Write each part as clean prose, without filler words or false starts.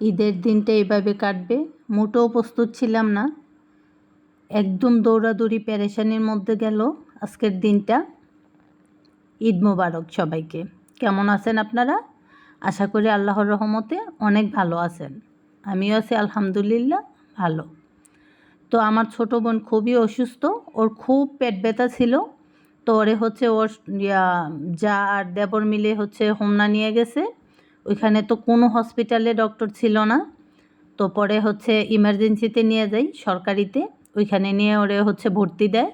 ঈদের দিনটা এইভাবে কাটবে মোটেও প্রস্তুত ছিলাম না, একদম দৌড়াদৌড়ি পেরেশানির মধ্যে গেল আজকের দিনটা। ঈদ মোবারক সবাইকে। কেমন আছেন আপনারা? আশা করি আল্লাহর রহমতে অনেক ভালো আছেন। আমিও আছি আলহামদুলিল্লাহ ভালো। তো আমার ছোট বোন খুবই অসুস্থ, ওর খুব পেট ব্যথা ছিল। তো ওরে হচ্ছে ওর যা আর দেবর মিলে হচ্ছে হোমনা নিয়ে গেছে। ওইখানে তো কোনো হসপিটালে ডক্টর ছিল না, তো পরে হচ্ছে ইমার্জেন্সিতে নিয়ে যাই সরকারিতে, ওইখানে নিয়ে ওরে হচ্ছে ভর্তি দেয়।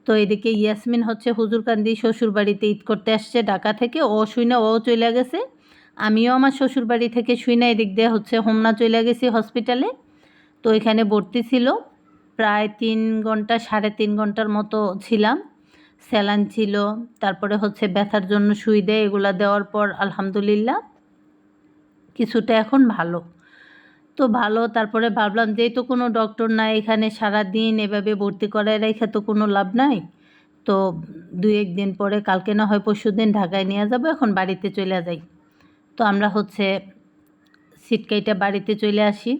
তো এদিকে ইয়াসমিন হচ্ছে হুজুরকান্দি শ্বশুরবাড়িতে ঈদ করতে আসছে ঢাকা থেকে, ও শুইনা ও চলে গেছে। আমিও আমার শ্বশুরবাড়ি থেকে শুইনা এদিক দিয়ে হচ্ছে হোমনা চলে গেছি হসপিটালে। তো এখানে ভর্তি ছিল প্রায় 3 ঘন্টা 3.5 ঘন্টার মতো ছিলাম। স্যালাইন ছিল, তারপরে হচ্ছে ব্যথার জন্য সুই দেয়, এগুলা দেওয়ার পর আলহামদুলিল্লাহ কিছুটা এখন ভালো। তো ভালো, তারপরে ভাবলাম যেই তো কোনো ডক্টর নাই এখানে, সারা দিন এভাবে ভর্তি করায় রেখে তো কোনো লাভ নাই। তো 2-1 দিন পরে, কালকে না হয় পরশু দিন ঢাকায় নিয়ে যাব, এখন বাড়িতে চলে যাই। তো আমরা হচ্ছে সিট কেটে বাড়িতে চলে আসি,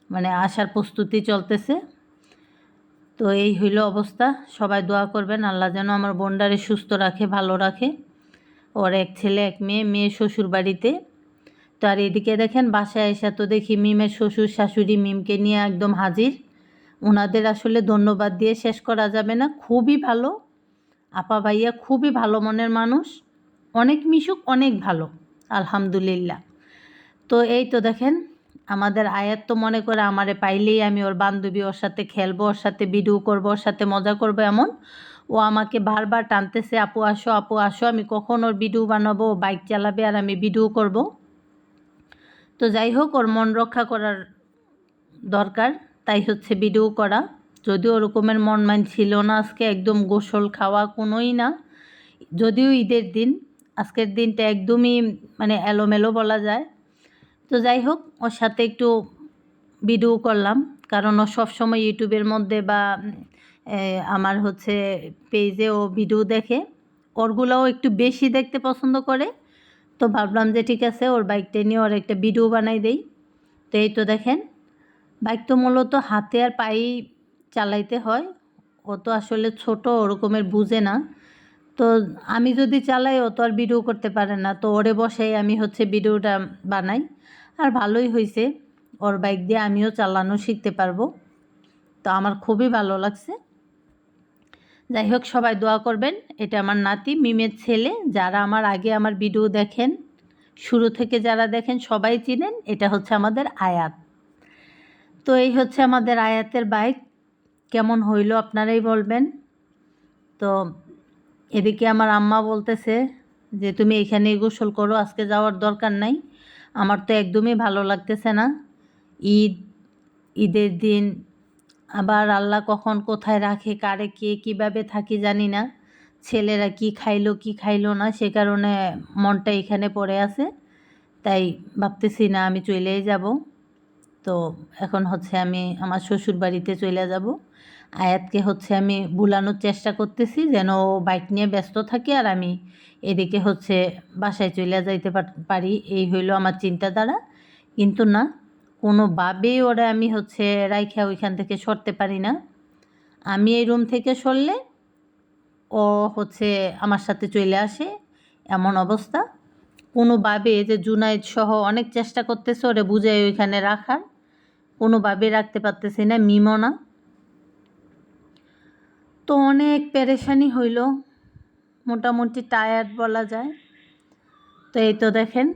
মানে আসার প্রস্তুতি চলতেছে। তো এই হইল অবস্থা। সবাই দোয়া করবেন আল্লাহ যেন আমার বোনডারে সুস্থ রাখে, ভালো রাখে। ওর এক ছেলে এক মেয়ে, মেয়ে শ্বশুর বাড়িতে। তো আর এদিকে দেখেন বাসায় এসে তো দেখি মিমের শ্বশুর শাশুড়ি মিমকে নিয়ে একদম হাজির। ওনাদের আসলে ধন্যবাদ দিয়ে শেষ করা যাবে না, খুবই ভালো আপা ভাইয়া, খুবই ভালো মনের মানুষ, অনেক মিশুক, অনেক ভালো আলহামদুলিল্লাহ। তো এই তো দেখেন আমাদের আয়াত তো মনে করে আমারে পাইলেই আমি ওর বান্ধবী, ওর সাথে খেলবো, ওর সাথে ভিডিও করবো, ওর সাথে মজা করবো, এমন ও আমাকে বারবার টানতেছে, আপু আসো আপু আসো। আমি কখন ওর ভিডিও বানাবো, ও বাইক চালাবে আর আমি ভিডিও করব। তো যাই হোক, ওর মন রক্ষা করার দরকার, তাই হচ্ছে ভিডিও করা। যদিও ওরকমের মন মাইন ছিল না আজকে, একদম গোসল খাওয়া কোনোই না। যদিও ঈদের দিন, আজকের দিনটা একদমই মানে এলোমেলো বলা যায়। তো যাই হোক, ওর সাথে একটু ভিডিও করলাম, কারণ ও সবসময় ইউটিউবের মধ্যে বা আমার হচ্ছে পেজে ও ভিডিও দেখে, ওরগুলোও একটু বেশি দেখতে পছন্দ করে। তো ভাবলাম যে ঠিক আছে, ওর বাইকটা নিয়ে ওর একটা ভিডিও বানাই দেই। তো এই তো দেখেন, বাইক তো মূলত হাতে আর পায়েই চালাইতে হয়, ও তো আসলে ছোট, ওরকমের বুঝে না। তো আমি যদি চালাই ও তো আর ভিডিও করতে পারে না, তো ওরে বসেই আমি হচ্ছে ভিডিওটা বানাই। আর ভালোই হয়েছে, ওর বাইক দিয়ে আমিও চালানো শিখতে পারবো। তো আমার খুবই ভালো লাগছে। যাই হোক, সবাই দোয়া করবেন। এটা আমার নাতি মিমের ছেলে, যারা আমার আগে আমার ভিডিও দেখেন, শুরু থেকে যারা দেখেন সবাই চিনেন, এটা হচ্ছে আমাদের আয়াত। তো এই হচ্ছে আমাদের আয়াতের বাইক, কেমন হইল আপনারাই বলবেন। তো এদিকে আমার আম্মা বলতেছে যে তুমি এখানেই গোসল করো, আজকে যাওয়ার দরকার নাই। আমার তো একদমই ভালো লাগতেছে না। ঈদের দিন আবার আল্লাহ কখন কোথায় রাখে, কারে কে কীভাবে থাকি জানি না। ছেলেরা কি খাইলো কি খাইলো না, সে কারণে মনটা এখানে পড়ে আছে। তাই ভাবতেছি না আমি চলেই যাব। তো এখন হচ্ছে আমি আমার শ্বশুর বাড়িতে চলে যাব। আয়াতকে হচ্ছে আমি ভুলানোর চেষ্টা করতেছি যেন ও বাইক নিয়ে ব্যস্ত থাকে আর আমি এদিকে হচ্ছে বাসায় চলে যাইতে পারি, এই হইল আমার চিন্তাধারা। কিন্তু না, কোনোভাবেই ওরা আমি হচ্ছে রাইখা ওইখান থেকে সরতে পারি না। আমি এই রুম থেকে সরলে ও হচ্ছে আমার সাথে চলে আসে, এমন অবস্থা। কোনোভাবে যে জুনায়েদ সহ অনেক চেষ্টা করতেছে ওরে বুঝাই ওইখানে রাখার, কোনোভাবে রাখতে পারতেছি না, মিমও না। তো অনেক পেরেশানি হইল, মোটামুটি টায়ার্ড বলা যায়। তো এই তো দেখেন,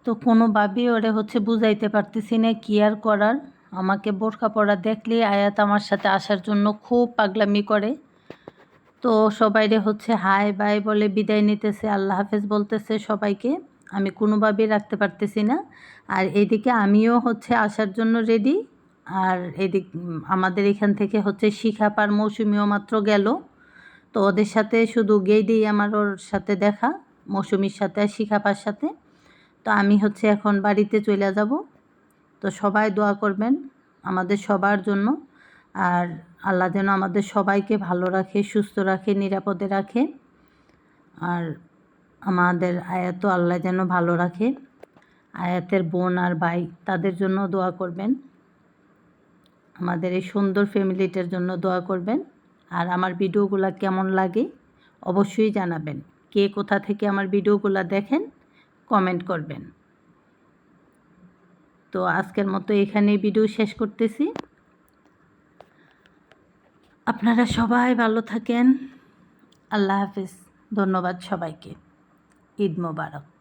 তো কোনোভাবেই ওরে হচ্ছে বুঝাইতে পারতেছি না কি আর করার। আমাকে বোরখা পরা দেখলেই আয়াত আমার সাথে আসার জন্য খুব পাগলামি করে। তো সবাইরে হচ্ছে হাই বাই বলে বিদায় নিতেছে, আল্লাহ হাফেজ বলতেছে সবাইকে। আমি কোনোভাবেই রাখতে পারতেছি না। আর এদিকে আমিও হচ্ছে আসার জন্য রেডি। আর এদিক আমাদের এখান থেকে হচ্ছে শিখাপার মৌসুমিও মাত্র গেল। তো ওদের সাথে শুধু গেইডেই আমার ওর সাথে দেখা, মৌসুমির সাথে আর শিখাপার সাথে। তো আমি হচ্ছে এখন বাড়িতে চলে যাব। তো সবাই দোয়া করবেন আমাদের সবার জন্য। আর আল্লাহ যেন আমাদের সবাইকে ভালো রাখে, সুস্থ রাখে, নিরাপদে রাখে। আর আমাদের আয়াত আল্লাহ যেন ভালো রাখে। আয়াতের বোন আর ভাই তাদের জন্য দোয়া করবেন, আমাদের এই সুন্দর ফ্যামিলিটার জন্য দোয়া করবেন। আর আমার ভিডিওগুলো কেমন লাগে অবশ্যই জানাবেন। কে কোথা থেকে আমার ভিডিওগুলো দেখেন কমেন্ট করবেন। তো আজকের মতো এখানেই ভিডিও শেষ করতেছি। আপনারা সবাই ভালো থাকেন। আল্লাহ হাফেজ। ধন্যবাদ সবাইকে। ঈদ মোবারক।